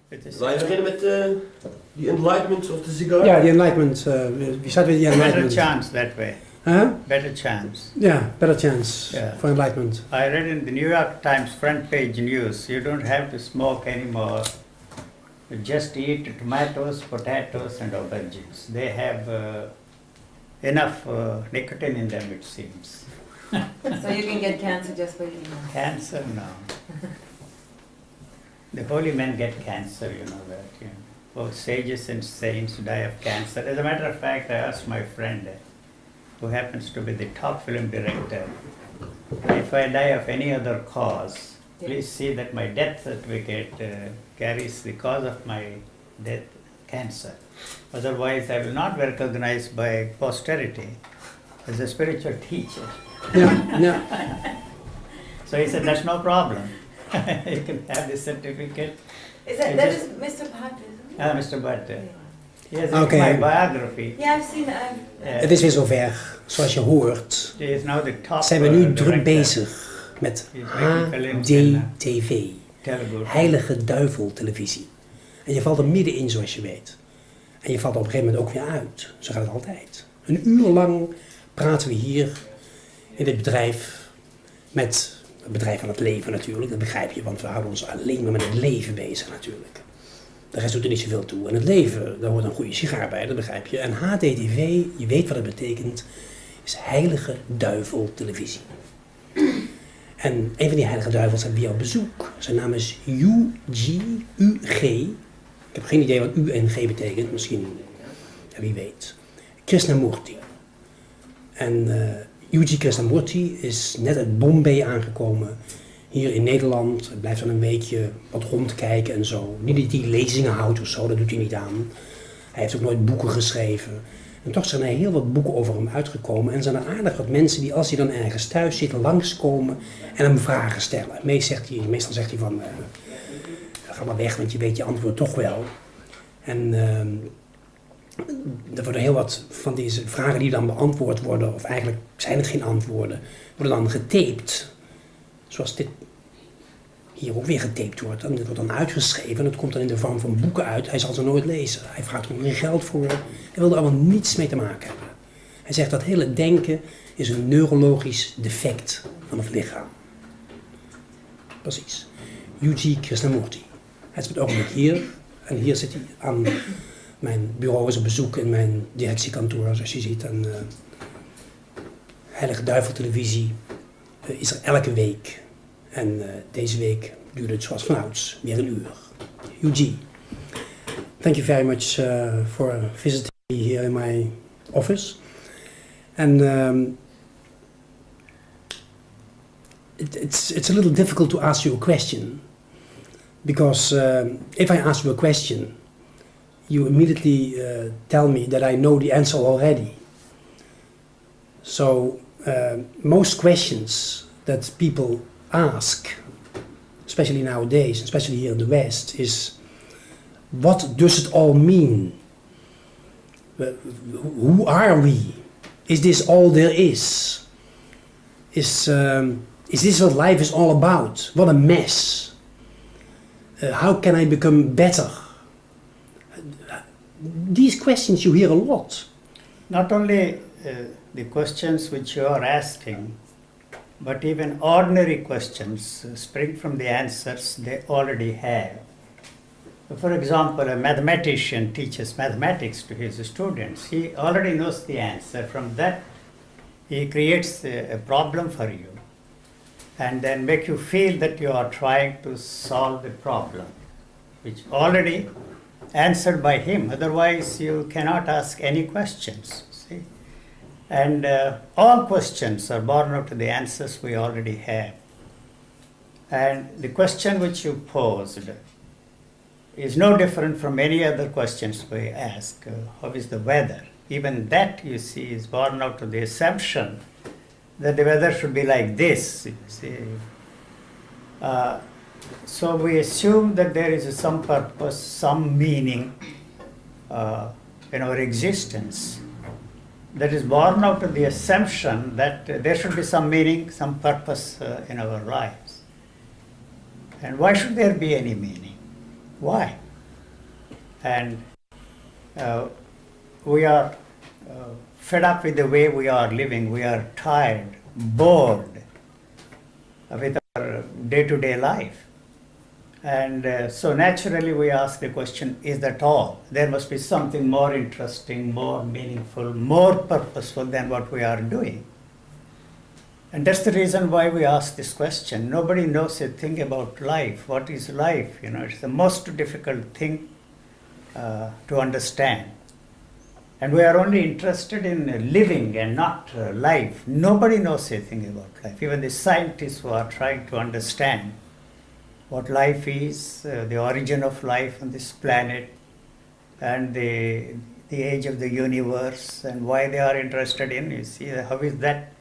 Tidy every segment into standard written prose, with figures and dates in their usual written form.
Laten we beginnen met the enlightenment of the cigar. Yeah, the enlightenment. We start with the enlightenment. Better chance that way. Huh? Better chance. Yeah, better chance for enlightenment. I read in the New York Times front page news, you don't have to smoke anymore. You just eat tomatoes, potatoes and aubergines. They have enough nicotine in them, it seems. So you can get cancer just by eating them? Cancer, no. The holy men get cancer, you know that. You know. Both sages and saints die of cancer. As a matter of fact, I asked my friend, who happens to be the top film director, if I die of any other cause, please see that my death certificate carries the cause of my death, cancer. Otherwise, I will not be recognized by posterity as a spiritual teacher. Yeah, yeah. So he said, that's no problem. You can have the certificate. Is that is Mr. Bhatt, isn't it? Mr. Bhatt. He has written my biography. Yeah, I've seen it. Het is weer zover, zoals je hoort. He is now the top, zijn we nu druk bezig met HDTV, Heilige Duivel Televisie. En je valt er middenin, zoals je weet. En je valt er op een gegeven moment ook weer uit. Zo gaat het altijd. Een uur lang praten we hier in dit bedrijf met het bedrijf van het leven natuurlijk. Dat begrijp je, want we houden ons alleen maar met het leven bezig natuurlijk. De rest doet er niet zoveel toe. En het leven, daar hoort een goede sigaar bij, dat begrijp je. En HDTV, je weet wat het betekent, is Heilige Duivel Televisie. En een van die heilige duivels hebben we op bezoek. Zijn naam is UG. Ik heb geen idee wat U en G betekent, misschien, ja, wie weet. Krishnamurti. En UG Krishnamurti is net uit Bombay aangekomen, hier in Nederland. Hij blijft dan een weekje wat rondkijken en zo. Niet dat hij lezingen houdt of zo, dat doet hij niet aan. Hij heeft ook nooit boeken geschreven. En toch zijn er heel wat boeken over hem uitgekomen. En zijn er aardig wat mensen die, als hij dan ergens thuis zit, langskomen en hem vragen stellen. Meestal zegt hij van, ga maar weg, want je weet je antwoord toch wel. En er worden heel wat van deze vragen die dan beantwoord worden, of eigenlijk zijn het geen antwoorden, worden dan getaped. Zoals dit hier ook weer getaped wordt. En dit wordt dan uitgeschreven en het komt dan in de vorm van boeken uit. Hij zal ze nooit lezen. Hij vraagt er geen geld voor. Hij wil er allemaal niets mee te maken hebben. Hij zegt dat hele denken is een neurologisch defect van het lichaam. Precies. UG Krishnamurti. Hij is op het ogenblik hier. En hier zit hij aan mijn bureau, is op bezoek in mijn directiekantoor, zoals je ziet. En Heilige Duivel Televisie is er elke week. En deze week duurde het zoals vanouds, weer een uur. UG, thank you very much for visiting me here in my office. And it's a little difficult to ask you a question. Because if I ask you a question, you immediately tell me that I know the answer already. So most questions that people ask, especially nowadays, especially here in the West, is what does it all mean? Who are we? Is this all there is? Is this what life is all about? What a mess. How can I become better? These questions you hear a lot. Not only the questions which you are asking, but even ordinary questions spring from the answers they already have. For example, a mathematician teaches mathematics to his students. He already knows the answer. From that, he creates a problem for you and then make you feel that you are trying to solve the problem, which already answered by him. Otherwise, you cannot ask any questions. See? And all questions are born out of the answers we already have. And the question which you posed is no different from any other questions we ask. How is the weather? Even that, you see, is born out of the assumption that the weather should be like this. You see. So we assume that there is some purpose, some meaning in our existence that is born out of the assumption that there should be some meaning, some purpose in our lives. And why should there be any meaning? Why? And we are fed up with the way we are living. We are tired, bored with our day-to-day life. And so naturally we ask the question, is that all? There must be something more interesting, more meaningful, more purposeful than what we are doing. And that's the reason why we ask this question. Nobody knows a thing about life. What is life? You know, it's the most difficult thing to understand. And we are only interested in living and not life. Nobody knows a thing about life. Even the scientists who are trying to understand what life is, the origin of life on this planet, and the age of the universe, and why they are interested in, you see, how is that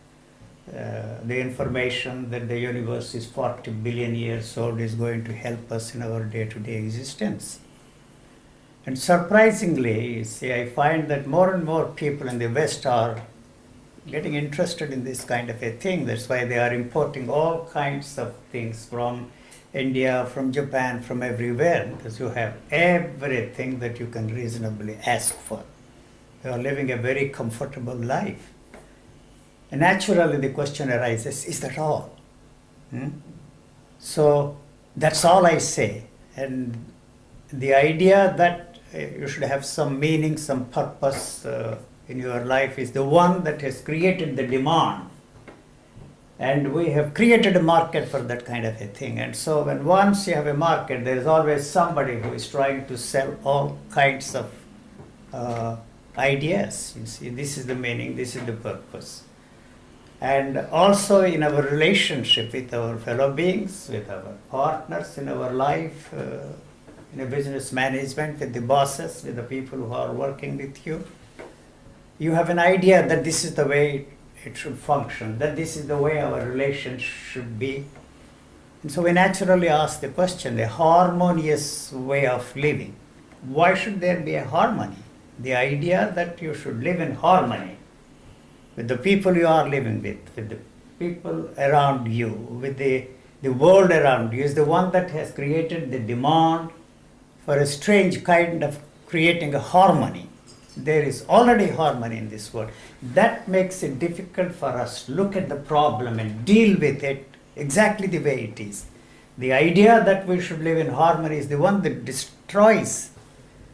the information that the universe is 40 billion years old is going to help us in our day-to-day existence. And surprisingly, you see, I find that more and more people in the West are getting interested in this kind of a thing. That's why they are importing all kinds of things from India, from Japan, from everywhere, because you have everything that you can reasonably ask for. You are living a very comfortable life. And naturally the question arises, is that all? So that's all I say. And the idea that you should have some meaning, some purpose in your life is the one that has created the demand. And we have created a market for that kind of a thing. And so when once you have a market, there is always somebody who is trying to sell all kinds of ideas. You see, this is the meaning, this is the purpose. And also in our relationship with our fellow beings, with our partners in our life, in a business management, with the bosses, with the people who are working with you, you have an idea that this is the way it should function, that this is the way our relations should be. And so we naturally ask the question, the harmonious way of living. Why should there be a harmony? The idea that you should live in harmony with the people you are living with the people around you, with the world around you, is the one that has created the demand for a strange kind of creating a harmony. There is already harmony in this world. That makes it difficult for us to look at the problem and deal with it exactly the way it is. The idea that we should live in harmony is the one that destroys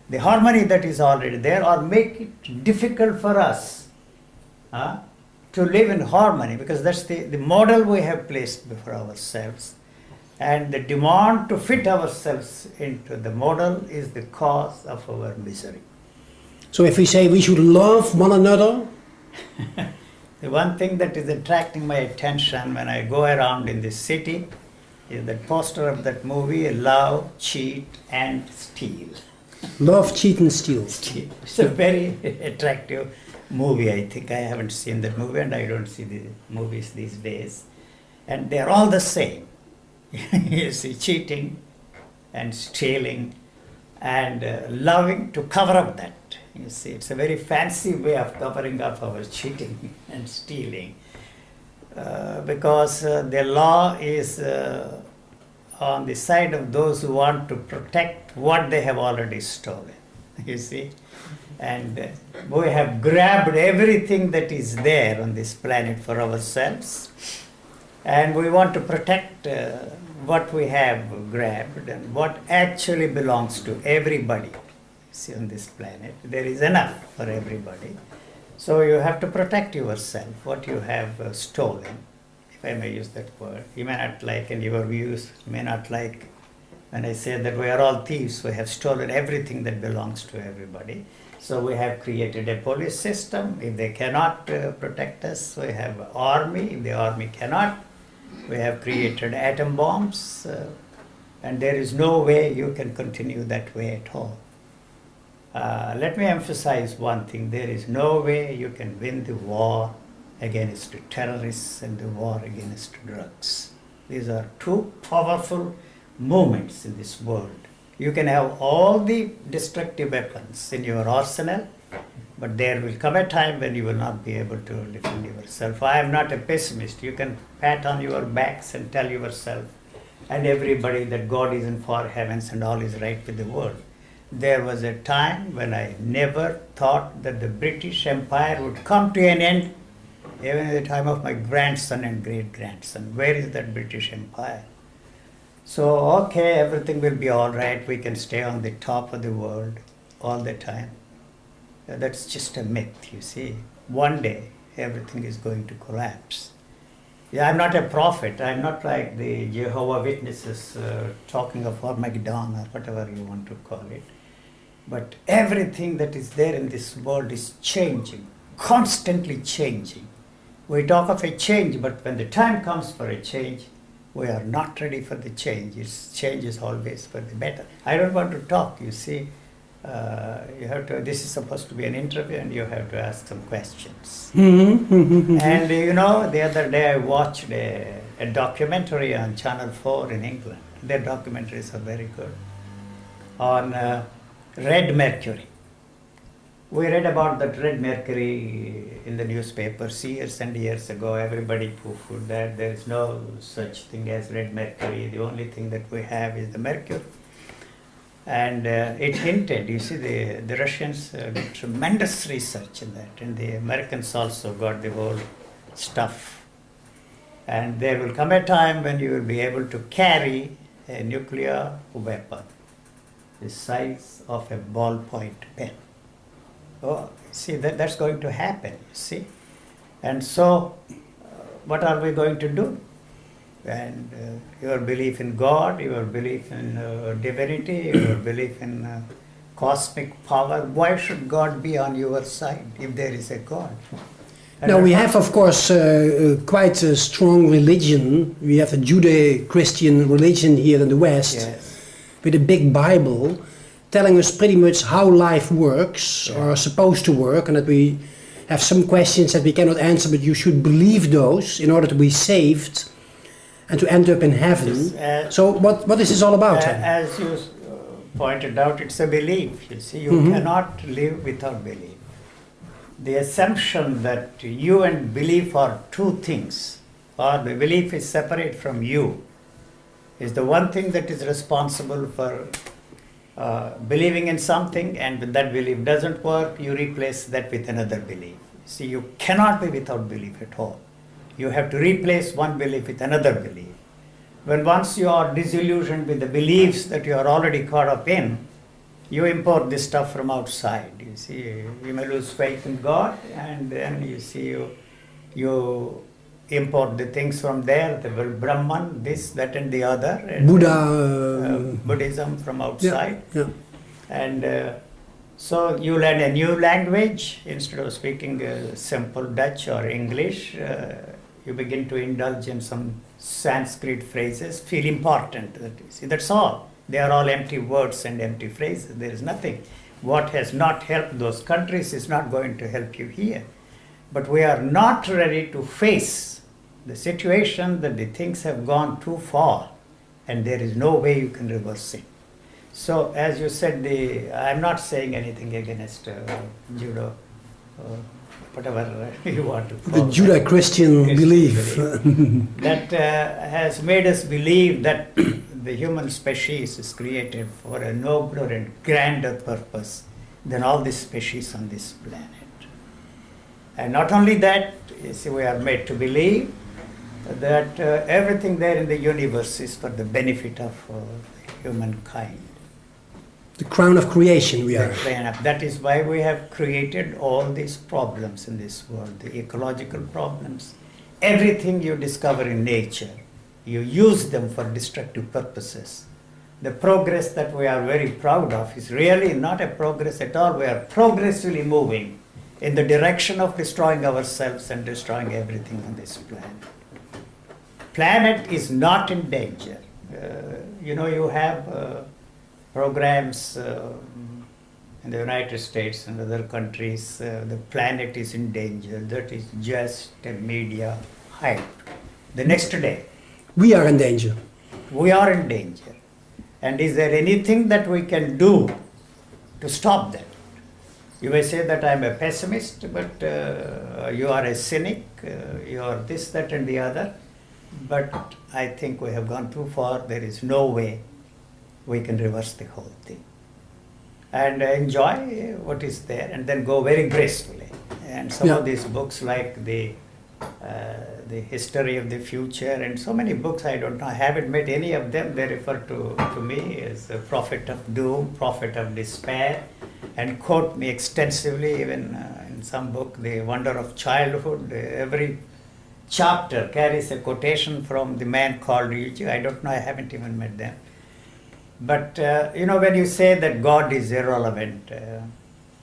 the harmony that is already there, or make it difficult for us to live in harmony, because that's the model we have placed before ourselves. And the demand to fit ourselves into the model is the cause of our misery. So if we say we should love one another? The one thing that is attracting my attention when I go around in this city is the poster of that movie, Love, Cheat and Steal. Love, Cheat and Steal. It's a very attractive movie, I think. I haven't seen that movie, and I don't see the movies these days. And they're all the same. You see, cheating and stealing and loving to cover up that. You see, it's a very fancy way of covering up our cheating and stealing, because the law is on the side of those who want to protect what they have already stolen. You see, and we have grabbed everything that is there on this planet for ourselves, and we want to protect what we have grabbed and what actually belongs to everybody. See, on this planet there is enough for everybody, so you have to protect yourself, what you have stolen, if I may use that word. You may not like, and your views may not like when I say that we are all thieves. We have stolen everything that belongs to everybody. So we have created a police system. If they cannot protect us, we have an army. If the army cannot, we have created atom bombs, and there is no way you can continue that way at all. Let me emphasize one thing. There is no way you can win the war against terrorists and the war against drugs. These are two powerful movements in this world. You can have all the destructive weapons in your arsenal, but there will come a time when you will not be able to defend yourself. I am not a pessimist. You can pat on your backs and tell yourself and everybody that God is in far heavens and all is right with the world. there was a time when I never thought that the British Empire would come to an end, even at the time of my grandson and great-grandson. Where is that British Empire? So, okay, everything will be all right. We can stay on the top of the world all the time. That's just a myth, you see. One day, everything is going to collapse. Yeah, I'm not a prophet. I'm not like the Jehovah's Witnesses talking of Armageddon or whatever you want to call it. But everything that is there in this world is changing, constantly changing. We talk of a change, but when the time comes for a change, we are not ready for the change. Change is always for the better. I don't want to talk, you see. You have to. This is supposed to be an interview, and you have to ask some questions. And you know, the other day I watched a documentary on Channel 4 in England. Their documentaries are very good on red mercury. We read about that red mercury in the newspapers years and years ago. Everybody poo-pooed that. There is no such thing as red mercury. The only thing that we have is the mercury. And it hinted, you see, the Russians did tremendous research in that, and the Americans also got the whole stuff. And there will come a time when you will be able to carry a nuclear weapon the size of a ballpoint pen. Oh, see, that's going to happen, you see. And so, what are we going to do? And your belief in God, your belief in divinity, your belief in cosmic power, why should God be on your side if there is a God? Now we have, of course, quite a strong religion. We have a Judeo-Christian religion here in the West, yes, with a big Bible telling us pretty much how life works, yeah, or supposed to work, and that we have some questions that we cannot answer, but you should believe those in order to be saved and to end up in heaven. Yes, so what is this all about? As you pointed out, it's a belief. You see, you cannot live without belief. The assumption that you and belief are two things, or the belief is separate from you, is the one thing that is responsible for believing in something, and when that belief doesn't work, you replace that with another belief. See, you cannot be without belief at all. You have to replace one belief with another belief. When once you are disillusioned with the beliefs that you are already caught up in, you import this stuff from outside. You see, you may lose faith in God, and then you see you import the things from there, the Brahman, this, that, and the other. And Buddha, Buddhism from outside. Yeah, yeah. And so you learn a new language. Instead of speaking simple Dutch or English, you begin to indulge in some Sanskrit phrases, feel important. See, that's all. They are all empty words and empty phrases. There is nothing. What has not helped those countries is not going to help you here. But we are not ready to face the situation that the things have gone too far, and there is no way you can reverse it. So, as you said, I'm not saying anything against judo, whatever you want to call the Judeo-Christian belief. that has made us believe that the human species is created for a nobler and grander purpose than all the species on this planet. And not only that, you see, we are made to believe that everything there in the universe is for the benefit of humankind. The crown of creation we are. That is why we have created all these problems in this world, the ecological problems. Everything you discover in nature, you use them for destructive purposes. The progress that we are very proud of is really not a progress at all. We are progressively moving in the direction of destroying ourselves and destroying everything on this planet. Planet is not in danger. You know, you have programs in the United States and other countries, the planet is in danger. That is just a media hype. The next day, we are in danger. We are in danger. And is there anything that we can do to stop that? You may say that I'm a pessimist, but you are a cynic, you are this, that, and the other. But I think we have gone too far. There is no way we can reverse the whole thing. and enjoy what is there, and then go very gracefully. And some of these books, like the history of the future, and so many books, I don't know, I haven't met any of them. They refer to me as a prophet of doom, prophet of despair, and quote me extensively, even in some book, The Wonder of Childhood. Every chapter carries a quotation from the man called Yuji. I don't know, I haven't even met them. But, when you say that God is irrelevant,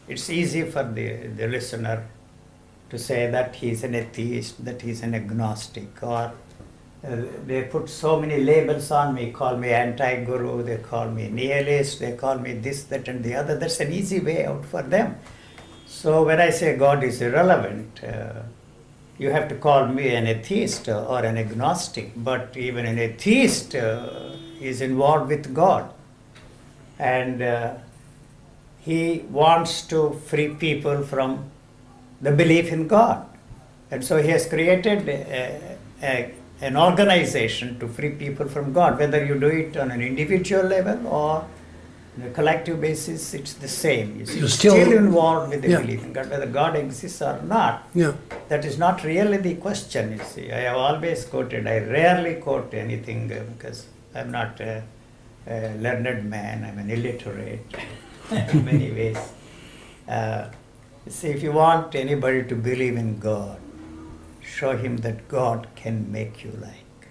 it's easy for the listener to say that he's an atheist, that he's an agnostic, or they put so many labels on me, call me anti-guru, they call me nihilist, they call me this, that and the other. That's an easy way out for them. So when I say God is irrelevant, you have to call me an atheist or an agnostic, but even an atheist is involved with God. And he wants to free people from the belief in God. And so he has created an organization to free people from God. Whether you do it on an individual level or on a collective basis, it's the same. You're still involved with the belief in God, whether God exists or not. Yeah. That is not really the question, you see. I have always quoted, I rarely quote anything because I'm not a learned man, I'm an illiterate in many ways. See, if you want anybody to believe in God, show him that God can make you like.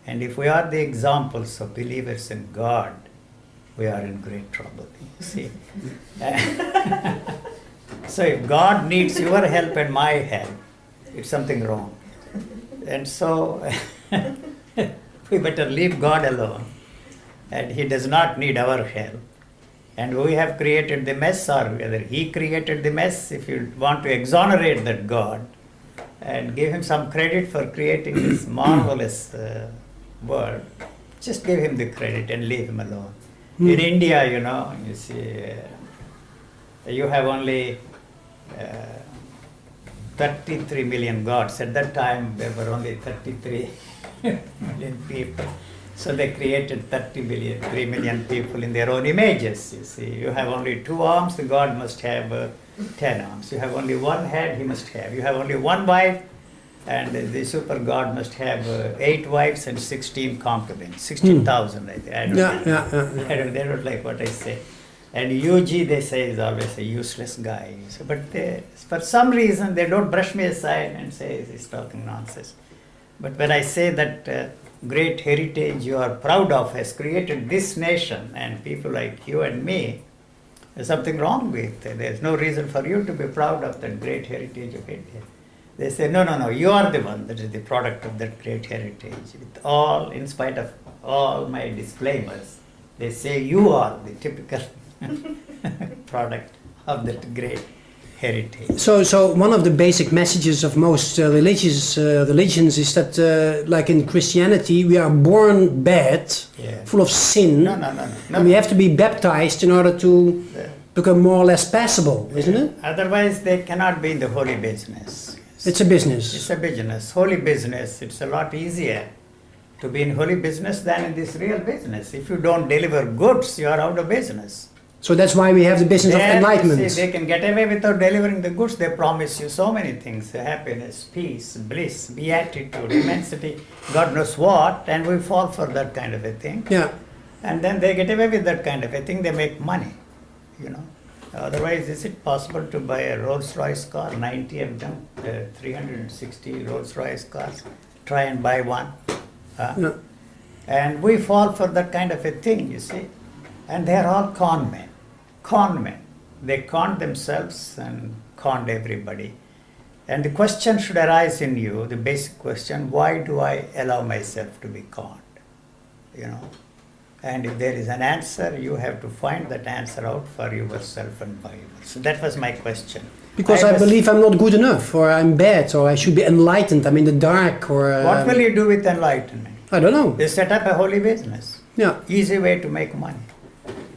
And if we are the examples of believers in God, we are in great trouble, you see. So if God needs your help and my help, it's something wrong. And so we better leave God alone. And he does not need our help. And we have created the mess, or whether he created the mess. If you want to exonerate that God and give him some credit for creating this marvelous world, just give him the credit and leave him alone. In India, you see, you have only 33 million gods. At that time, there were only 33 million people. So they created 3 million people in their own images, you see. You have only 2 arms, the God must have 10 arms. You have only 1 head, he must have. You have only 1 wife, and the super God must have 8 wives and 16 concubines. 16,000, I think. I don't know. They don't like what I say. And Yuji, they say, is always a useless guy. So, but for some reason, they don't brush me aside and say he's talking nonsense. But when I say that great heritage you are proud of has created this nation and people like you and me, there's something wrong with it. There's no reason for you to be proud of that great heritage of India. They say, no, you are the one that is the product of that great heritage. In spite of all my disclaimers, they say you are the typical product of that great heritage. So one of the basic messages of most religions is that, like in Christianity, we are born bad, full of sin, and we have to be baptized in order to become more or less passable, isn't it? Otherwise, they cannot be in the holy business. It's a business. It's a business. Holy business, it's a lot easier to be in holy business than in this real business. If you don't deliver goods, you are out of business. So that's why we have the business of enlightenment. See, they can get away without delivering the goods. They promise you so many things: happiness, peace, bliss, beatitude, immensity, God knows what, and we fall for that kind of a thing. Yeah. And then they get away with that kind of a thing. They make money, Otherwise, is it possible to buy a Rolls-Royce car, 90 of them, 360 Rolls-Royce cars? Try and buy one. No. And we fall for that kind of a thing, you see. And they are all con men. Con men. They conned themselves and conned everybody. And the question should arise in you, the basic question, why do I allow myself to be conned? And if there is an answer, you have to find that answer out for yourself and by yourself. So that was my question. Because I believe I'm not good enough, or I'm bad, or I should be enlightened, I'm in the dark, or... What will you do with enlightenment? I don't know. They set up a holy business. Yeah. Easy way to make money.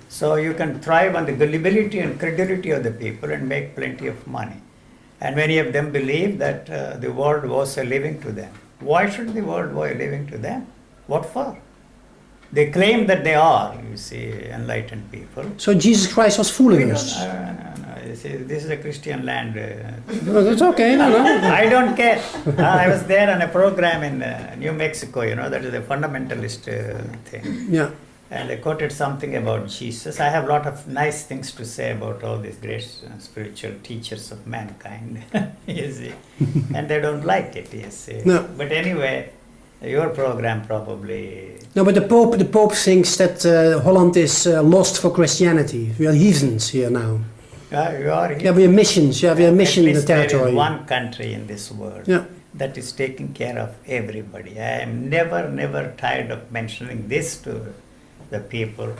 So you can thrive on the gullibility and credulity of the people and make plenty of money. And many of them believe that the world was a living to them. Why should the world owe a living to them? What for? They claim that they are, you see, enlightened people. So Jesus Christ was fooling us. No. You see, this is a Christian land. No, that's okay. No. I don't care. I was there on a program in New Mexico, you know, that is a fundamentalist thing. Yeah. And they quoted something about Jesus. I have a lot of nice things to say about all these great spiritual teachers of mankind, you see. And they don't like it, you see. No. But anyway, your program probably... No, but the Pope thinks that Holland is lost for Christianity. We are heathens here now. You are Yeah, we are missions. Yeah, we are mission in the territory. There is one country in this world that is taking care of everybody. I am never tired of mentioning this to the people.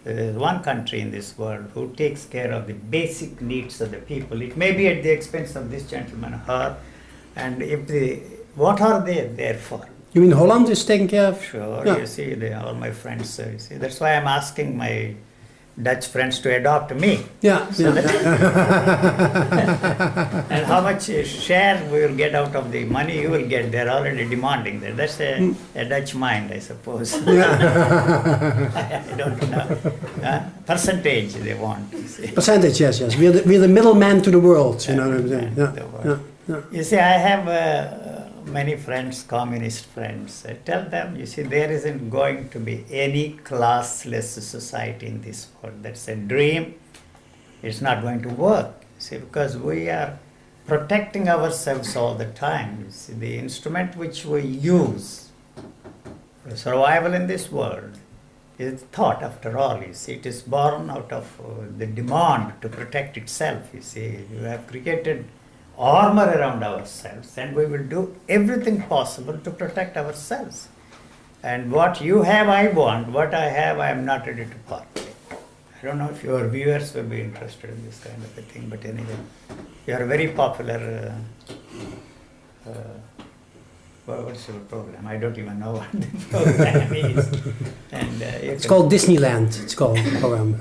There is one country in this world who takes care of the basic needs of the people. It may be at the expense of this gentleman or her. And what are they there for? You mean Holland is taking care of? Sure, Yeah. you see, they are all my friends. You see, that's why I'm asking my Dutch friends to adopt me. Yeah. So and how much share we will get out of the money you will get, they're already demanding that. That's a Dutch mind, I suppose. I don't know. Percentage they want. You see. Percentage, yes. We're the middleman to the world. You know what I'm saying? Yeah. You see, I have many friends, communist friends. I tell them, you see, there isn't going to be any classless society in this world. That's a dream. It's not going to work. You see, because we are protecting ourselves all the time. You see, the instrument which we use for survival in this world is thought, after all. You see, it is born out of the demand to protect itself. You see, you have created armor around ourselves, and we will do everything possible to protect ourselves. And what you have, I want. What I have, I am not ready to part with. I don't know if your viewers will be interested in this kind of a thing, but anyway, you are a very popular. What's your program? I don't even know what the program is. And it's called Disneyland. It's called the program.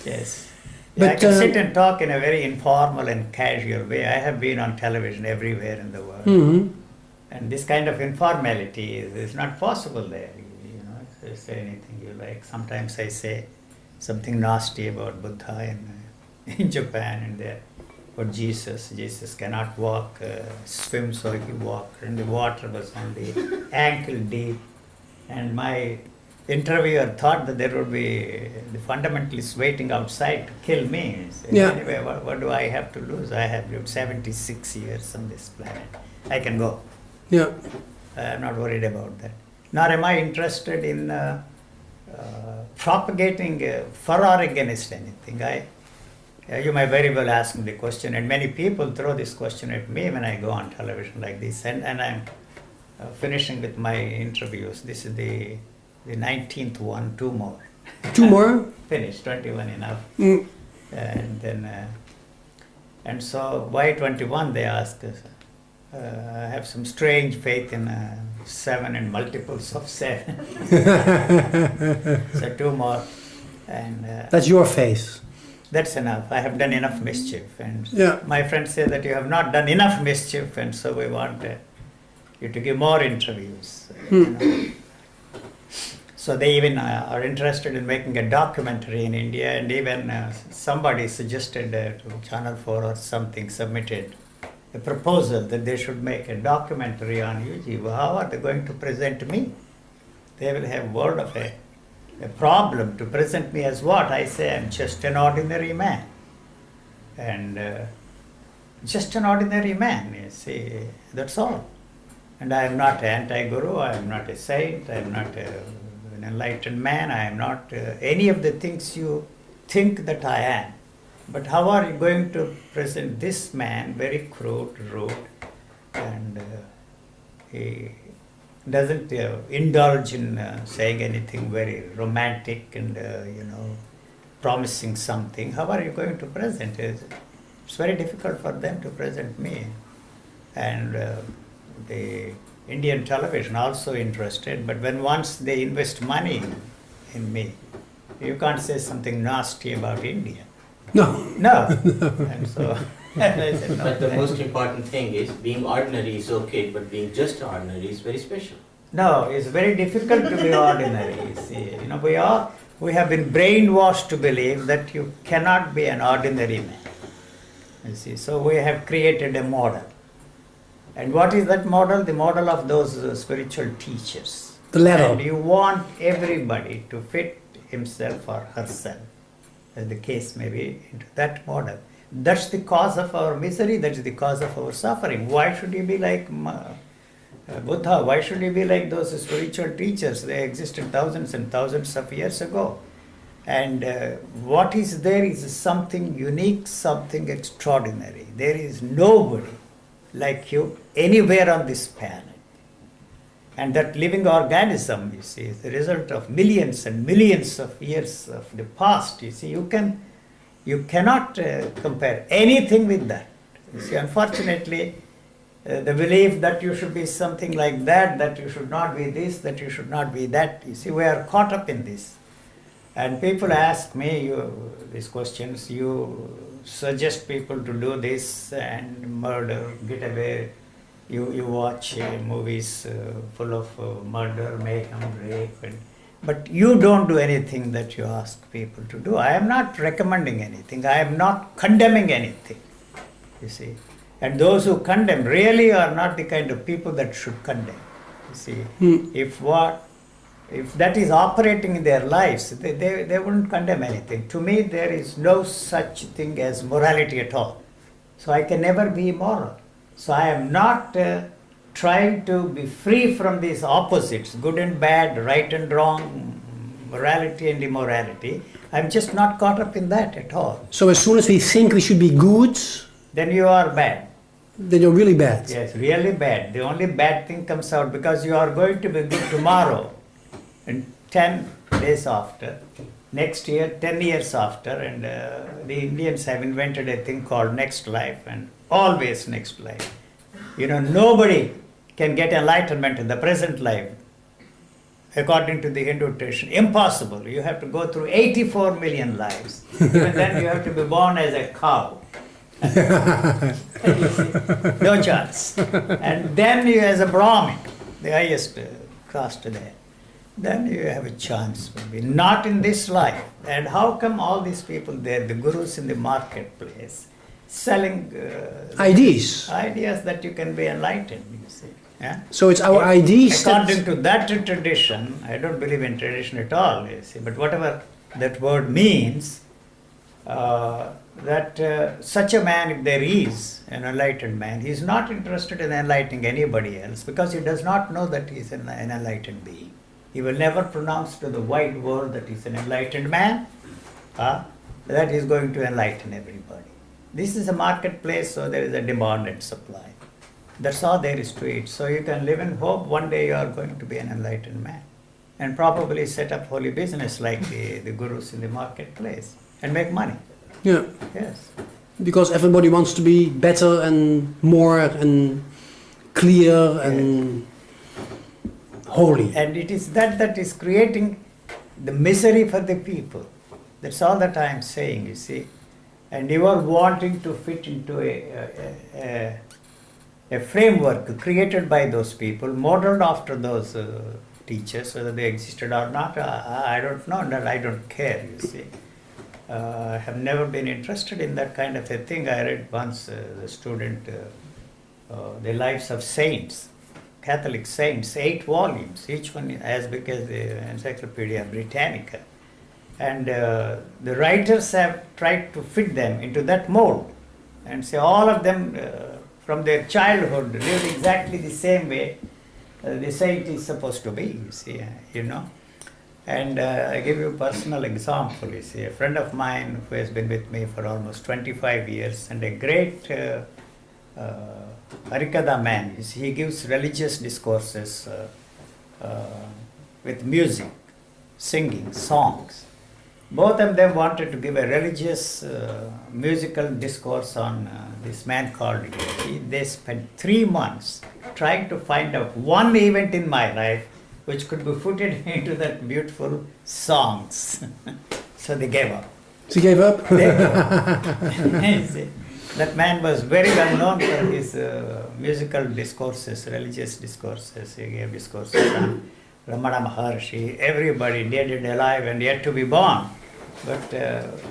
Yes. But, I can sit and talk in a very informal and casual way. I have been on television everywhere in the world. Mm-hmm. And this kind of informality is not possible there. You know, you say anything you like. Sometimes I say something nasty about Buddha in Japan and there. Or Jesus. Jesus cannot walk, swim, so he walked. And the water was only ankle deep. And my interviewer thought that there would be the fundamentalists waiting outside to kill me. So anyway, what do I have to lose? I have lived 76 years on this planet. I can go. Yeah. I'm not worried about that. Nor am I interested in propagating for or against anything. You may very well ask me the question, and many people throw this question at me when I go on television like this. And I'm finishing with my interviews. This is the 19th one, 2 more. 2 more? Finished, 21 enough. Mm. And then, and so why 21, they ask us. I have some strange faith in 7 and multiples of 7. So 2 more. And that's your faith. That's enough. I have done enough mischief. And yeah. My friends say that you have not done enough mischief, and so we want you to give more interviews. You know. So they even are interested in making a documentary in India, and even somebody suggested to Channel 4 or something, submitted a proposal that they should make a documentary on UG. Well, how are they going to present me? They will have word of a problem to present me as what? I say I'm just an ordinary man. And just an ordinary man, you see, that's all. And I am not anti-guru, I am not a saint, I am not an enlightened man, I am not any of the things you think that I am. But how are you going to present this man, very crude, rude, and he doesn't indulge in saying anything very romantic and, promising something. How are you going to present it? It's very difficult for them to present me. And the Indian television also interested, but when once they invest money in me, you can't say something nasty about India. No. And so I said, no. But the most important thing is being ordinary is okay, but being just ordinary is very special. No, it's very difficult to be ordinary, you see. You know, we have been brainwashed to believe that you cannot be an ordinary man. You see, so we have created a model. And what is that model? The model of those spiritual teachers. The ladder. And you want everybody to fit himself or herself, as the case may be, into that model. That's the cause of our misery, that's the cause of our suffering. Why should you be like Buddha? Why should you be like those spiritual teachers? They existed thousands and thousands of years ago. And what is there is something unique, something extraordinary. There is nobody like you anywhere on this planet. And that living organism, you see, is the result of millions and millions of years of the past. You see, you cannot compare anything with that. You see, unfortunately, the belief that you should be something like that you should not be this, that you should not be that. You see, we are caught up in this. And people ask me these questions. You suggest people to do this and murder, get away. You watch movies full of murder, mayhem, rape. But you don't do anything that you ask people to do. I am not recommending anything. I am not condemning anything. You see. And those who condemn really are not the kind of people that should condemn. You see. If that is operating in their lives, they wouldn't condemn anything. To me, there is no such thing as morality at all. So I can never be moral. So I am not trying to be free from these opposites, good and bad, right and wrong, morality and immorality. I'm just not caught up in that at all. So as soon as we think we should be good, then you are bad. Then you're really bad. Yes, really bad. The only bad thing comes out because you are going to be good tomorrow. And 10 days after, next year, 10 years after, and the Indians have invented a thing called next life, and always next life. You know, nobody can get enlightenment in the present life, according to the Hindu tradition. Impossible. You have to go through 84 million lives. Even then you have to be born as a cow. No chance. And then you as a Brahmin, the highest caste there. Then you have a chance, maybe not in this life. And how come all these people there, the gurus in the marketplace, selling ideas that you can be enlightened, you see. Yeah? So it's our ideas. According to that tradition, I don't believe in tradition at all, you see, but whatever that word means, that such a man, if there is an enlightened man, he is not interested in enlightening anybody else because he does not know that he is an enlightened being. He will never pronounce to the wide world that he is an enlightened man, that he is going to enlighten everybody. This is a marketplace, so there is a demand and supply. That's all there is to it. So you can live in hope one day you are going to be an enlightened man and probably set up holy business like the gurus in the marketplace and make money. Yeah. Yes. Because everybody wants to be better and more and clear and holy. And it is that is creating the misery for the people. That's all that I am saying, you see. And you are wanting to fit into a framework created by those people, modeled after those teachers, whether they existed or not, I don't know, and I don't care, you see. I have never been interested in that kind of a thing. I read once the student, The Lives of Saints, Catholic saints, 8 volumes, each one as big as the Encyclopedia Britannica. And the writers have tried to fit them into that mold and say all of them from their childhood lived exactly the same way the saint is supposed to be, you see, you know. And I give you a personal example, you see, a friend of mine who has been with me for almost 25 years and a great Harikatha man, you see, he gives religious discourses with music, singing, songs. Both of them wanted to give a religious musical discourse on this man called Yogi. They spent 3 months trying to find out one event in my life which could be fitted into that beautiful songs. So they gave up. She gave up? They gave up. That man was very well known for his musical discourses, religious discourses. He gave discourses on Ramana Maharshi, everybody dead and alive and yet to be born. But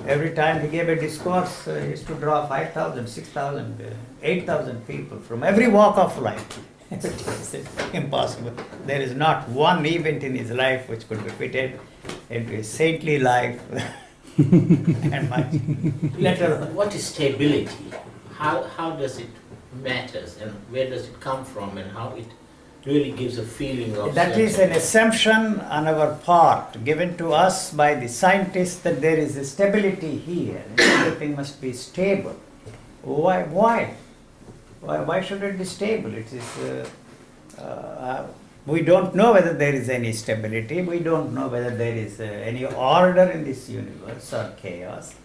every time he gave a discourse, he used to draw 5,000, 6,000, 8,000 people from every walk of life. It is impossible. There is not one event in his life which could be fitted into a saintly life. And much. What is stability? How does it matters, and where does it come from, and how it really gives a feeling of that is an assumption on our part given to us by the scientists that there is a stability here and everything must be stable. Why should it be stable? It is we don't know whether there is any stability. We don't know whether there is any order in this universe or chaos.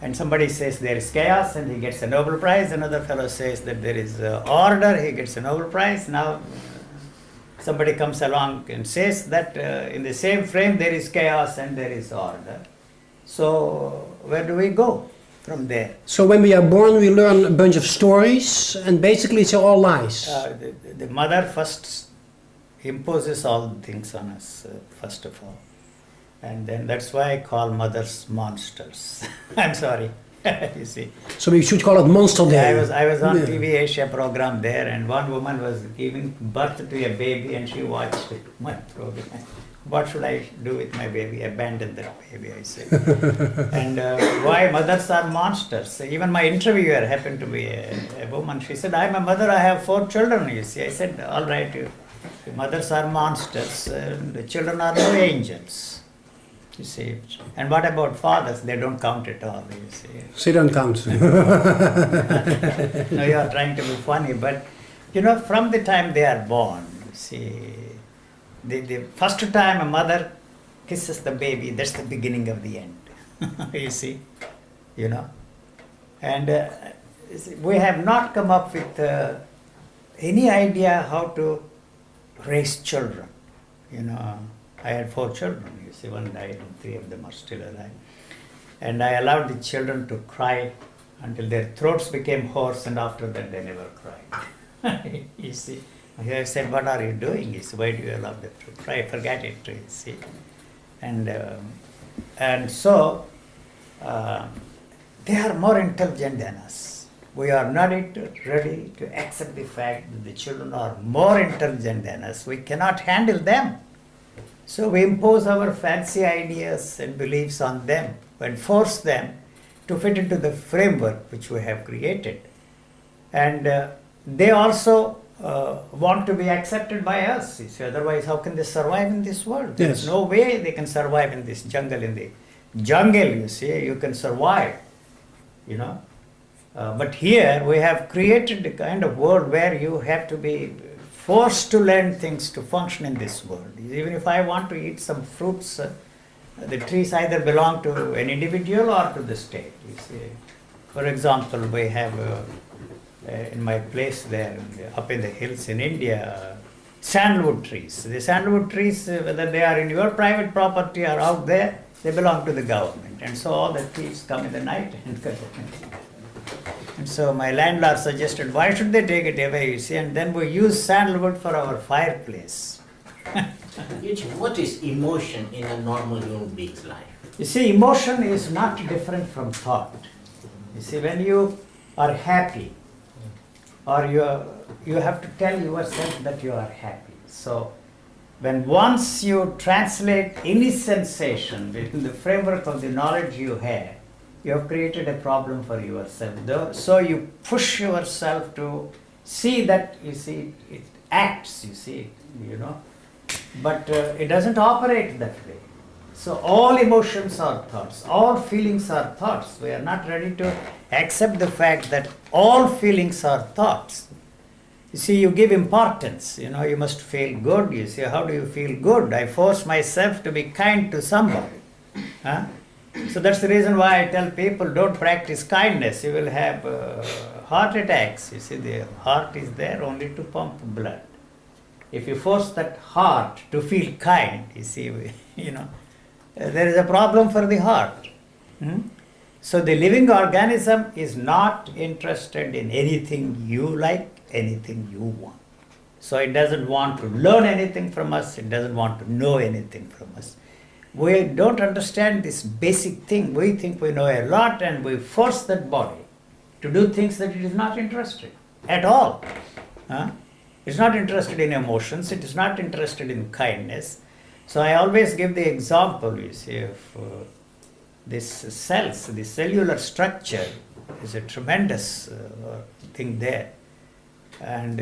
And somebody says there is chaos and he gets a Nobel Prize. Another fellow says that there is order, he gets a Nobel Prize. Now somebody comes along and says that in the same frame there is chaos and there is order. So where do we go from there? So when we are born, we learn a bunch of stories, and basically it's all lies. The mother first imposes all things on us, first of all. And then that's why I call mothers monsters. I'm sorry, you see. So we should call it Monster Day. I was on TV Asia program there, and one woman was giving birth to a baby and she watched my program. What should I do with my baby? Abandon that baby, I said. And why mothers are monsters? Even my interviewer happened to be a woman. She said, I'm a mother, I have 4 children, you see. I said, all right, mothers are monsters, the children are no angels. You see. And what about fathers? They don't count at all, you see. They don't count. No, you are trying to be funny, but you know, from the time they are born, you see, the first time a mother kisses the baby, that's the beginning of the end. You see, you know. And we have not come up with any idea how to raise children. You know, I had 4 children, you see, one died and 3 of them are still alive. And I allowed the children to cry until their throats became hoarse, and after that they never cried. You see. I said, what are you doing? He said, why do you allow them to cry? Forget it, you see. And so, they are more intelligent than us. We are not ready to accept the fact that the children are more intelligent than us. We cannot handle them. So we impose our fancy ideas and beliefs on them and force them to fit into the framework which we have created. And they also want to be accepted by us. You see, otherwise, how can they survive in this world? Yes. There's no way they can survive in this jungle. In the jungle, you see, you can survive, you know. But here we have created a kind of world where you have to be forced to learn things to function in this world. Even if I want to eat some fruits, the trees either belong to an individual or to the state. You see. For example, we have in my place there, up in the hills in India, sandalwood trees. The sandalwood trees, whether they are in your private property or out there, they belong to the government. And so all the thieves come in the night and cut it. And so my landlord suggested, why should they take it away, you see, and then we use sandalwood for our fireplace. Eugene, what is emotion in a normal human being's life? You see, emotion is not different from thought. You see, when you are happy, or you have to tell yourself that you are happy. So when once you translate any sensation within the framework of the knowledge you have created a problem for yourself. So you push yourself to see that, you see, it acts, you see, you know, but it doesn't operate that way. So all emotions are thoughts, all feelings are thoughts. We are not ready to accept the fact that all feelings are thoughts. You see, you give importance, you know, you must feel good. You see, how do you feel good? I force myself to be kind to somebody. Huh? So that's the reason why I tell people, don't practice kindness. You will have heart attacks. You see, the heart is there only to pump blood. If you force that heart to feel kind, you see, you know, there is a problem for the heart. So the living organism is not interested in anything you like, anything you want. So it doesn't want to learn anything from us, it doesn't want to know anything from us. We don't understand this basic thing. We think we know a lot and we force that body to do things that it is not interested at all. It's not interested in emotions, it is not interested in kindness. So I always give the example, you see, of this cells, the cellular structure is a tremendous thing there. And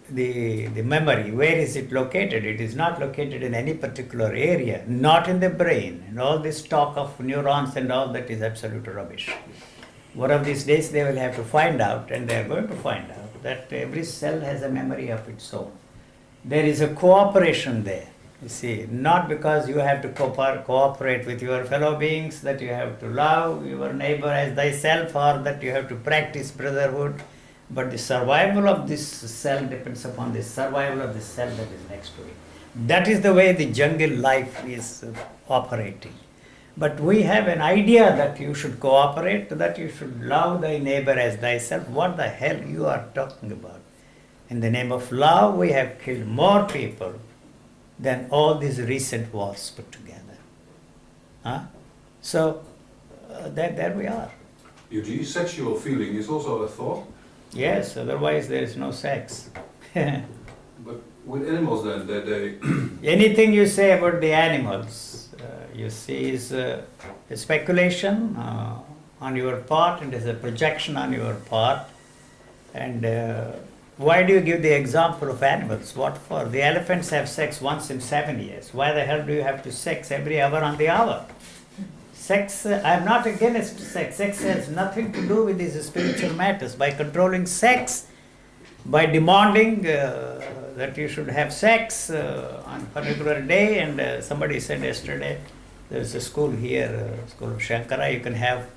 the memory, where is it located? It is not located in any particular area, not in the brain. And all this talk of neurons and all that is absolute rubbish. One of these days they will have to find out, and they are going to find out, that every cell has a memory of its own. There is a cooperation there. You see, not because you have to cooperate with your fellow beings, that you have to love your neighbor as thyself, or that you have to practice brotherhood, but the survival of this cell depends upon the survival of the cell that is next to it. That is the way the jungle life is operating. But we have an idea that you should cooperate, that you should love thy neighbor as thyself. What the hell you are talking about? In the name of love, we have killed more people than all these recent wars put together. So, there we are. Eugene, sexual feeling is also a thought? Yes, otherwise there is no sex. But with animals then, they... Anything you say about the animals, you see, is a speculation on your part, and is a projection on your part. And why do you give the example of animals? What for? The elephants have sex once in 7 years. Why the hell do you have to sex every hour on the hour? Sex, I am not against sex. Sex has nothing to do with these spiritual matters. By controlling sex, by demanding that you should have sex on a particular day, and somebody said yesterday, there is a school here, school of Shankara, you can have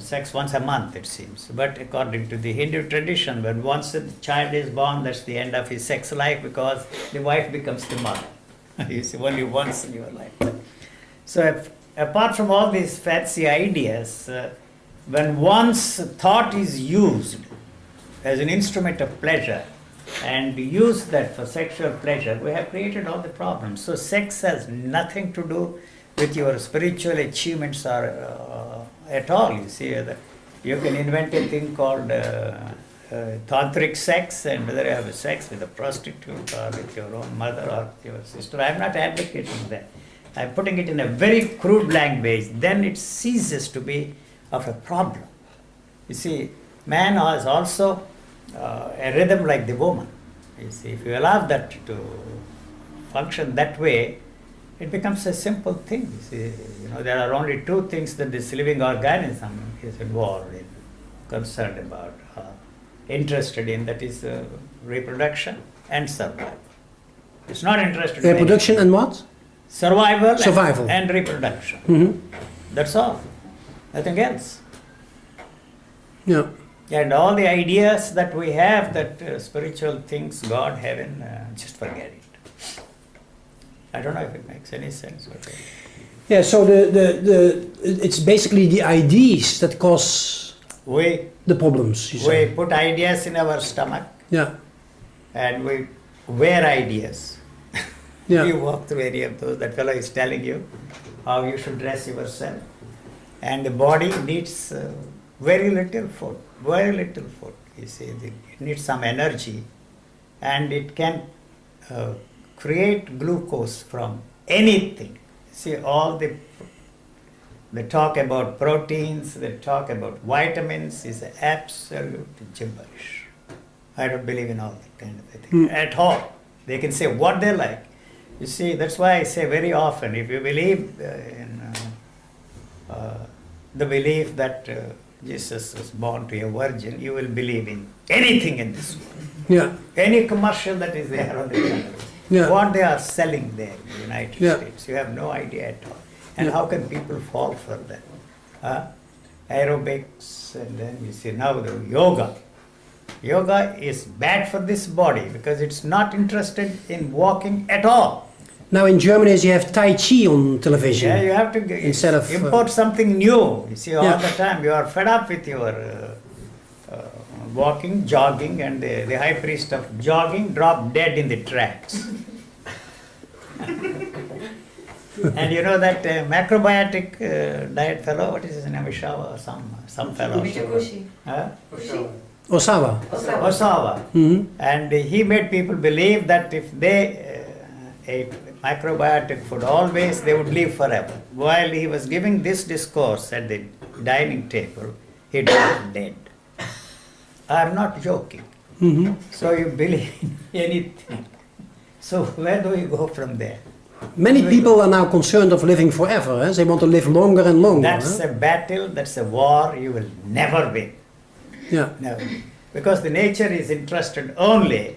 sex once a month, it seems. But according to the Hindu tradition, when once a child is born, that's the end of his sex life, because the wife becomes the mother. You see, only once in your life. So apart from all these fancy ideas, when one's thought is used as an instrument of pleasure, and use that for sexual pleasure, we have created all the problems. So sex has nothing to do with your spiritual achievements or at all. You see, that you can invent a thing called tantric sex, and whether you have sex with a prostitute or with your own mother or your sister. I am not advocating that. I am putting it in a very crude language. Then it ceases to be of a problem. You see, man has also a rhythm like the woman. You see, if you allow that to function that way, it becomes a simple thing. You see, there are only two things that this living organism is involved in, concerned about, interested in, that is reproduction and survival. It's not interested in reproduction and what? Survival. And reproduction. Mm-hmm. That's all. Nothing else. Yeah. And all the ideas that we have, that spiritual things, God, heaven, just forget it. I don't know if it makes any sense. Yeah, so it's basically the ideas that cause the problems, you say. We put ideas in our stomach. Yeah. And we wear ideas. Yeah. You walk through any of those, that fellow is telling you how you should dress yourself. And the body needs very little food. You see, it needs some energy, and it can create glucose from anything. See, all they talk about proteins, they talk about vitamins, is absolute gibberish. I don't believe in all that kind of a thing at all. They can say what they like. You see, that's why I say very often, if you believe in the belief that Jesus was born to a virgin, you will believe in anything in this world. Yeah. Any commercial that is there on the channel. Yeah. What they are selling there in the United States, you have no idea at all. And how can people fall for that? Aerobics, and then you see now the yoga. Yoga is bad for this body because it's not interested in walking at all. Now in Germany you have Tai Chi on television. Yeah, you have to Instead of, import something new. You see, all yeah. the time you are fed up with your walking, jogging, and the high priest of jogging dropped dead in the tracks. And you know that macrobiotic diet fellow, what is his name, Ishawa or some fellow? Michikushi. Huh? Osawa. Osawa. Mhm. And he made people believe that if they ate microbiotic food always, they would live forever. While he was giving this discourse at the dining table, he dropped dead. I am not joking. Mhm. So you believe in anything. So where do we go from there? Many people are now concerned of living forever. They want to live longer and longer. That's a battle, that's a war you will never win. Yeah. No. Because the nature is interested only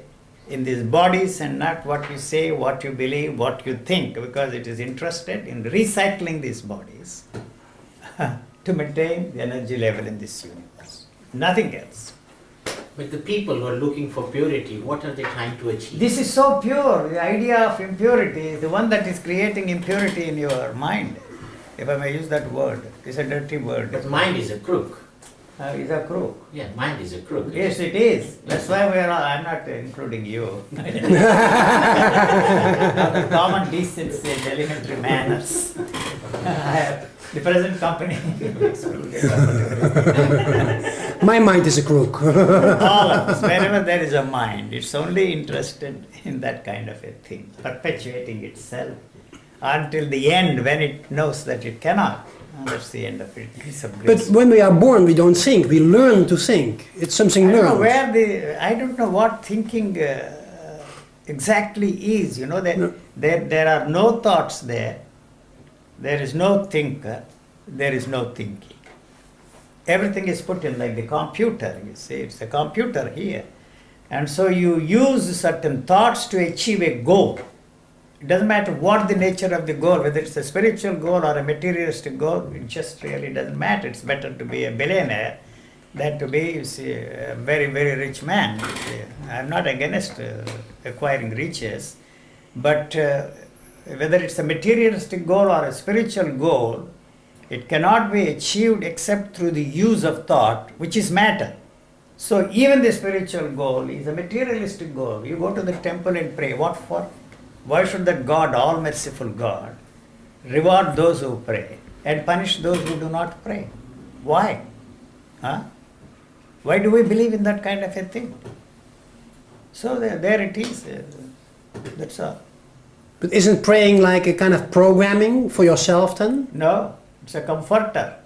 in these bodies and not what you say, what you believe, what you think, because it is interested in recycling these bodies to maintain the energy level in this universe. Nothing else. But the people who are looking for purity, what are they trying to achieve? This is so pure. The idea of impurity is the one that is creating impurity in your mind. If I may use that word, it's a dirty word. But mind is a crook. It's a crook. Yeah, mind is a crook. Yes, it is. That's why we are all, I'm not including you. Common decency and elementary manners. The present company. My mind is a crook. All of us, wherever there is a mind, it's only interested in that kind of a thing, perpetuating itself until the end when it knows that it cannot. And that's the end of it. It's a But bliss. when we are born, we don't think. We learn to think. It's something I don't know learned. I don't know what thinking exactly is. You know, No. there are no thoughts there. There is no thinker. There is no thinking. Everything is put in like the computer. You see, it's a computer here. And so you use certain thoughts to achieve a goal. It doesn't matter what the nature of the goal, whether it's a spiritual goal or a materialistic goal, it just really doesn't matter. It's better to be a billionaire than to be, you see, a very, very rich man. You see. I'm not against acquiring riches, but whether it's a materialistic goal or a spiritual goal, it cannot be achieved except through the use of thought, which is matter. So even the spiritual goal is a materialistic goal. You go to the temple and pray. What for? Why should that God, all merciful God, reward those who pray and punish those who do not pray? Why? Huh? Why do we believe in that kind of a thing? So there it is. That's all. But isn't praying like a kind of programming for yourself then? No, it's a comforter.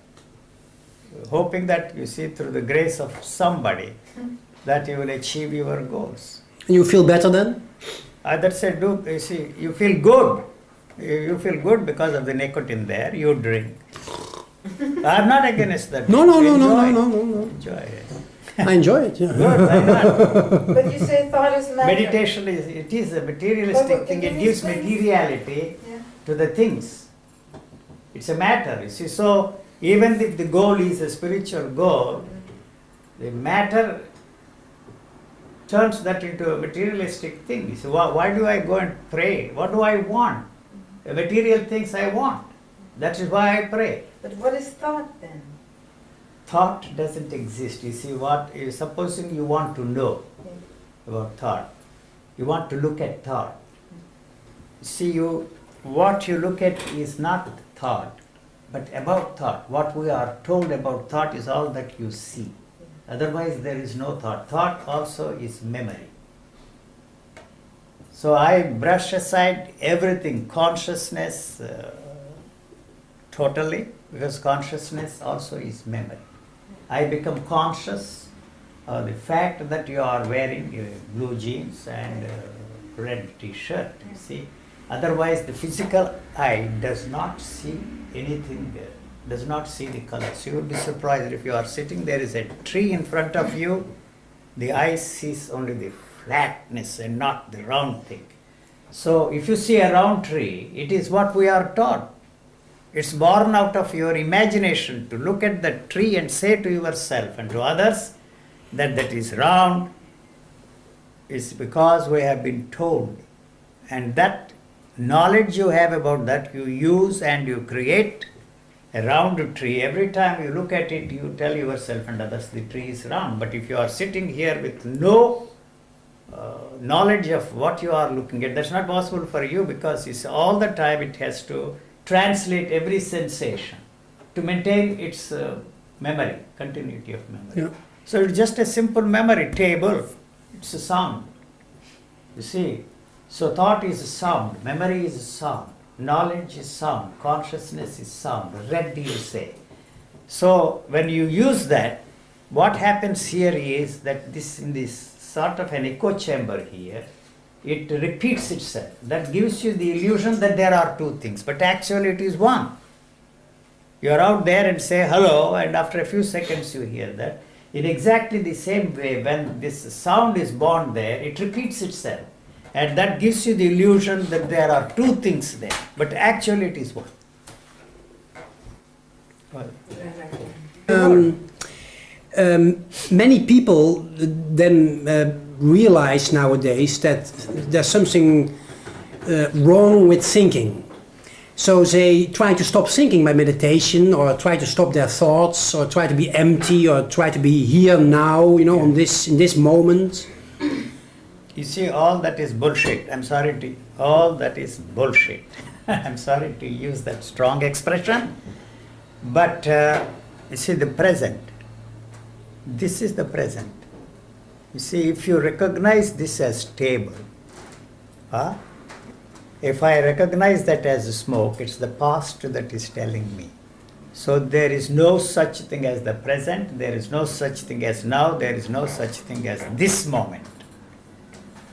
Hoping that you see through the grace of somebody that you will achieve your goals. And you feel better then? That's a do. You see, you feel good. You feel good because of the nicotine there. You drink. I'm not against that. No. Enjoy it. I enjoy it, yeah. Good, why not? But you say thought is matter. Meditation is a materialistic But thing. can It you gives explain? materiality Yeah. to the things. It's a matter. You see, so even if the goal is a spiritual goal, the matter turns that into a materialistic thing. You see, why do I go and pray? What do I want? The material things I want. That is why I pray. But what is thought then? Thought doesn't exist. You see, supposing you want to know about thought, you want to look at thought. See, what you look at is not thought, but about thought. What we are told about thought is all that you see. Otherwise, there is no thought. Thought also is memory. So I brush aside everything, consciousness totally, because consciousness also is memory. I become conscious of the fact that you are wearing blue jeans and red t-shirt, you see. Otherwise, the physical eye does not see anything, does not see the colors. You will be surprised if you are sitting, there is a tree in front of you, the eye sees only the flatness and not the round thing. So if you see a round tree, it is what we are taught. It's born out of your imagination to look at the tree and say to yourself and to others that that is round. It's because we have been told. And that knowledge you have about that, you use and you create a round tree. Every time you look at it, you tell yourself and others the tree is round. But if you are sitting here with no knowledge of what you are looking at, that's not possible for you, because it's all the time it has to translate every sensation to maintain its memory, continuity of memory. Yeah. So it's just a simple memory table. It's a sound. You see, so thought is a sound, memory is a sound, knowledge is sound, consciousness is sound, red you say. So when you use that, what happens here is that this, in this sort of an echo chamber here, it repeats itself. That gives you the illusion that there are two things, but actually it is one. You are out there and say hello, and after a few seconds you hear that. In exactly the same way, when this sound is born there, it repeats itself. And that gives you the illusion that there are two things there, but actually it is one. Many people then realize nowadays that there's something wrong with thinking. So they try to stop thinking by meditation, or try to stop their thoughts, or try to be empty, or try to be here now, you know, in this moment. You see, all that is bullshit. All that is bullshit. I'm sorry to use that strong expression. But you see, the present. This is the present. You see, if you recognize this as stable, if I recognize that as smoke, it's the past that is telling me. So there is no such thing as the present, there is no such thing as now, there is no such thing as this moment.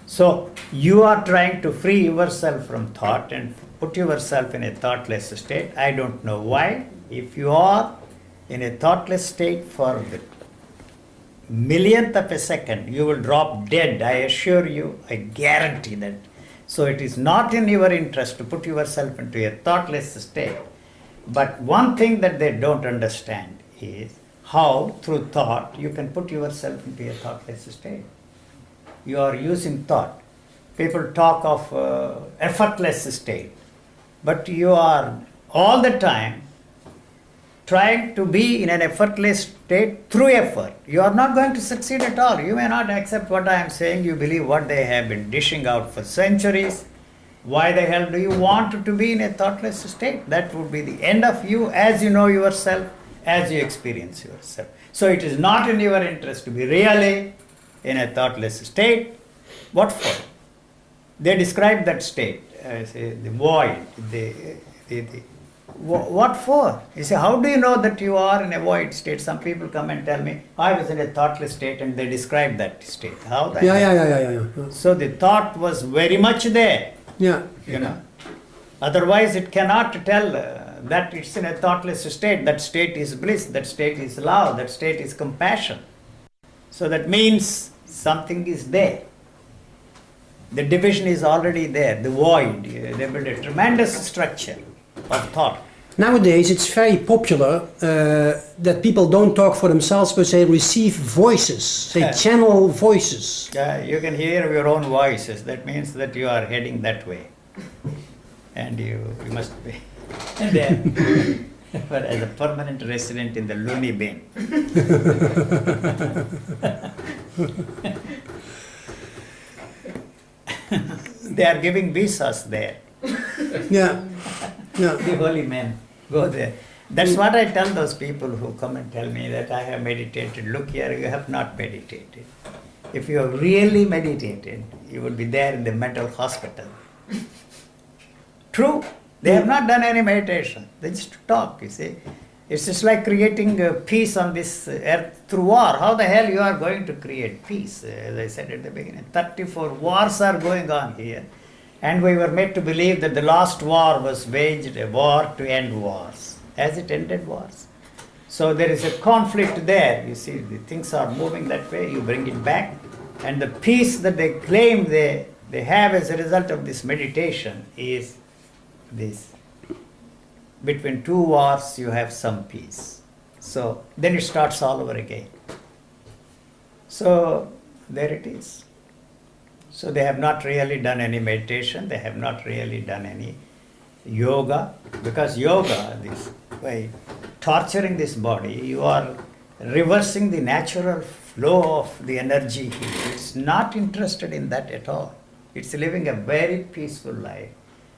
So you are trying to free yourself from thought and put yourself in a thoughtless state. I don't know why. If you are in a thoughtless state for the millionth of a second, you will drop dead. I assure you, I guarantee that. So it is not in your interest to put yourself into a thoughtless state. But one thing that they don't understand is how, through thought, you can put yourself into a thoughtless state. You are using thought. People talk of effortless state. But you are all the time trying to be in an effortless state through effort. You are not going to succeed at all. You may not accept what I am saying. You believe what they have been dishing out for centuries. Why the hell do you want to be in a thoughtless state? That would be the end of you as you know yourself, as you experience yourself. So it is not in your interest to be really in a thoughtless state. What for? They describe that state as the void, what for? You say, how do you know that you are in a void state? Some people come and tell me, I was in a thoughtless state, and they describe that state. How that? Yeah. So the thought was very much there. Yeah. You know. Otherwise, it cannot tell that it's in a thoughtless state. That state is bliss. That state is love. That state is compassion. So that means something is there. The division is already there. The void. They build a tremendous structure of thought. Nowadays it's very popular that people don't talk for themselves, but they receive voices, they channel voices. Yeah, you can hear your own voices. That means that you are heading that way. And you must be there. But as a permanent resident in the loony bin. They are giving visas there. Yeah. Yeah. The holy men go there. That's what I tell those people who come and tell me that I have meditated. Look here, you have not meditated. If you have really meditated, you would be there in the mental hospital. True. They have not done any meditation. They just talk, you see. It's just like creating peace on this earth through war. How the hell you are going to create peace? As I said at the beginning, 34 wars are going on here. And we were made to believe that the last war was waged, a war to end wars. Has it ended wars? So there is a conflict there. You see, the things are moving that way. You bring it back. And the peace that they claim they have as a result of this meditation is this. Between two wars, you have some peace. So then it starts all over again. So there it is. So they have not really done any meditation, they have not really done any yoga, because yoga, this by torturing this body, you are reversing the natural flow of the energy. It's not interested in that at all. It's living a very peaceful life,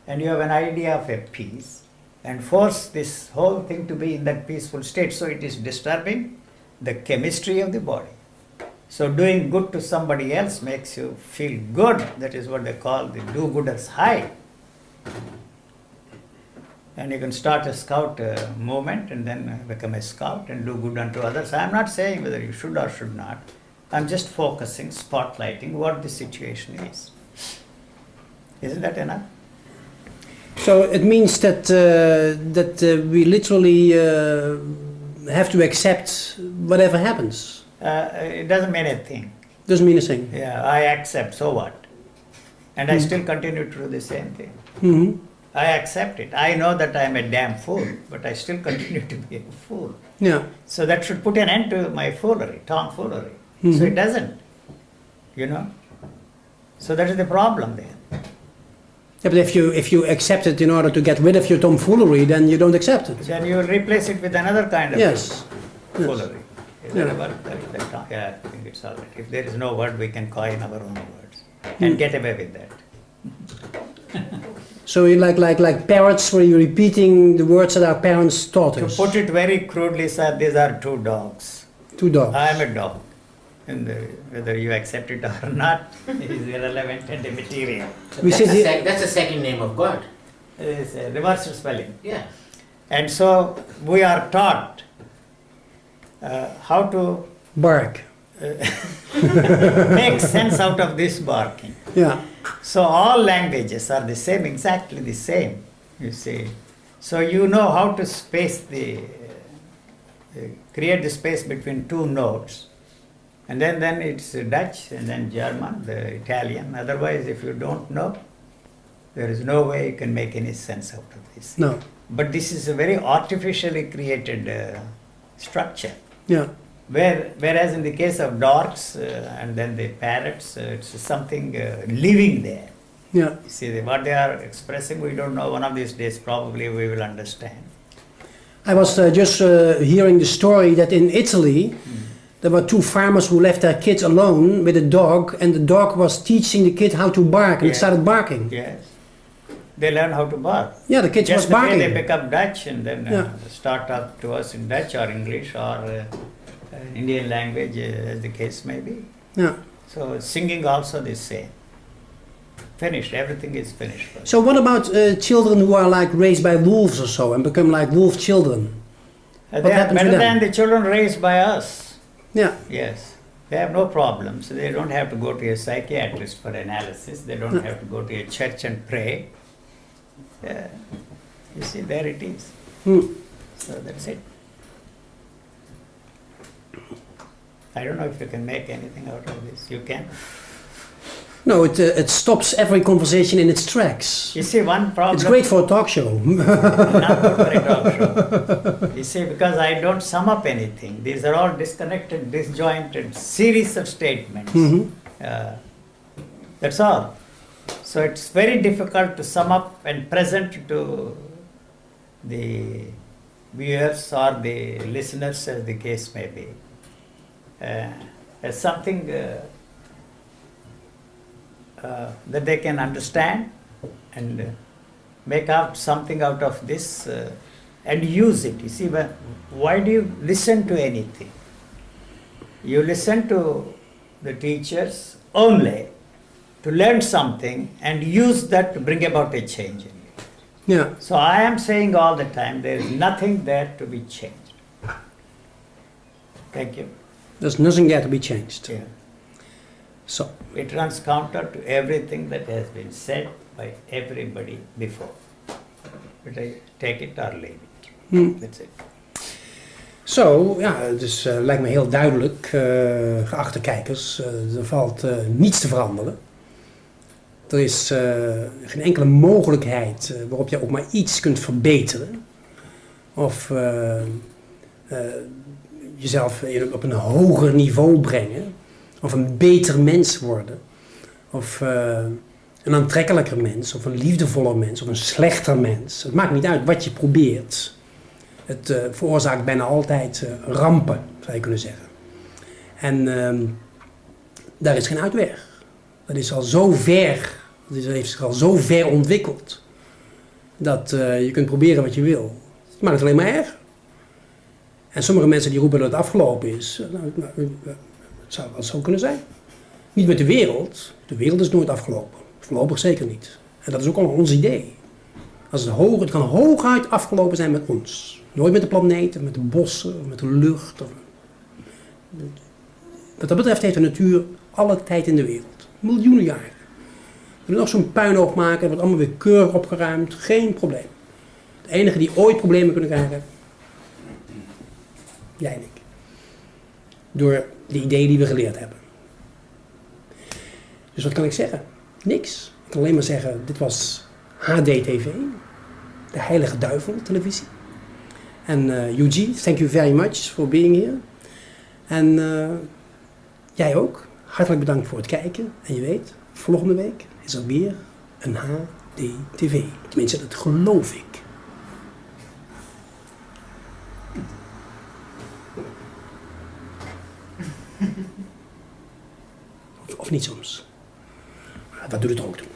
and you have an idea of a peace, and force this whole thing to be in that peaceful state. So it is disturbing the chemistry of the body. So doing good to somebody else makes you feel good. That is what they call the do-gooders high. And you can start a scout movement and then become a scout and do good unto others. I am not saying whether you should or should not. I am just focusing, spotlighting what the situation is. Isn't that enough? So it means that we literally have to accept whatever happens. It doesn't mean a thing. Doesn't mean a thing. Yeah, I accept, so what? And I still continue to do the same thing. Mm-hmm. I accept it. I know that I am a damn fool, but I still continue to be a fool. Yeah. So that should put an end to my foolery, tomfoolery. Mm-hmm. So it doesn't, you know. So that is the problem there. Yeah, but if you accept it in order to get rid of your tomfoolery, then you don't accept it. Then you will replace it with another kind of Yes. foolery. Is Yeah. that a word? Yeah, I think it's all right. If there is no word, we can coin our own words and get away with that. So you like parrots, where you're repeating the words that our parents taught To us. put it very crudely, sir, these are two dogs. Two dogs. I am a dog. And whether you accept it or not is irrelevant and immaterial. So We that's, said that's the second name of God. It's a reversal spelling. Yeah. And so we are taught how to Bark. make sense out of this barking. Yeah. So all languages are the same, exactly the same, you see. So you know how to space create the space between two notes. And then it's Dutch, and then German, the Italian. Otherwise, if you don't know, there is no way you can make any sense out of this. No. But this is a very artificially created structure. Yeah. Whereas in the case of dogs and then the parrots, it's something living there. Yeah. You see, what they are expressing, we don't know. One of these days, probably we will understand. I was just hearing the story that in Italy, there were two farmers who left their kids alone with a dog, and the dog was teaching the kid how to bark, and it Yeah. started barking. Yes. They learn how to bark. Yeah, the kids Just was barking. the way they pick up Dutch and then Yeah. start up to us in Dutch or English or Indian language, as the case may be. Yeah. So singing also the same. Finished, everything is finished. For So what about children who are like raised by wolves or so and become like wolf children? They are happened to better them? than the children raised by us. Yeah. Yes. They have no problems. They don't have to go to a psychiatrist for analysis. They don't have to go to a church and pray. You see, there it is. So that's it. I don't know if you can make anything out of this. You can. No, it stops every conversation in its tracks. You see, one problem. It's great for a talk show. Not good for a talk show. You see, because I don't sum up anything. These are all disconnected, disjointed series of statements. That's all. So it's very difficult to sum up and present to the viewers or the listeners, as the case may be, as something that they can understand and make out something out of this and use it. You see, why do you listen to anything? You listen to the teachers only to learn something and use that to bring about a change in you. Yeah. So I am saying all the time, there is nothing there to be changed. Thank you. There's nothing there to be changed. Yeah. So. It runs counter to everything that has been said by everybody before. But I take it or leave it. That's it. Zo, ja, het is, lijkt me heel duidelijk, geachte kijkers, er valt niets te veranderen. Er is geen enkele mogelijkheid waarop je ook maar iets kunt verbeteren. Of jezelf op een hoger niveau brengen. Of een beter mens worden. of een aantrekkelijker mens, of een liefdevoller mens, of een slechter mens. Het maakt niet uit wat je probeert. Het veroorzaakt bijna altijd rampen, zou je kunnen zeggen. En daar is geen uitweg. Dat is al zo ver, dat heeft zich al zo ver ontwikkeld, dat je kunt proberen wat je wil. Het maakt het alleen maar erger. En sommige mensen die roepen dat het afgelopen is, het zou wel zo kunnen zijn. Niet met de wereld. De wereld is nooit afgelopen. Voorlopig zeker niet. En dat is ook al ons idee. Het kan hooguit afgelopen zijn met ons. Nooit met de planeten, met de bossen, met de lucht. Wat dat betreft heeft de natuur alle tijd in de wereld. Miljoenen jaren. We kunnen nog zo'n puinhoop maken, wordt allemaal weer keurig opgeruimd. Geen probleem. De enige die ooit problemen kunnen krijgen, jij en ik. Door de ideeën die we geleerd hebben. Dus wat kan ik zeggen? Niks. Ik kan alleen maar zeggen, dit was HD-TV. De heilige duivel televisie. En Yuji, thank you very much for being here. En jij ook. Hartelijk bedankt voor het kijken. En je weet, volgende week is er weer een HD-TV. Tenminste, dat geloof ik. Of niet soms. Dat doet het ook toe.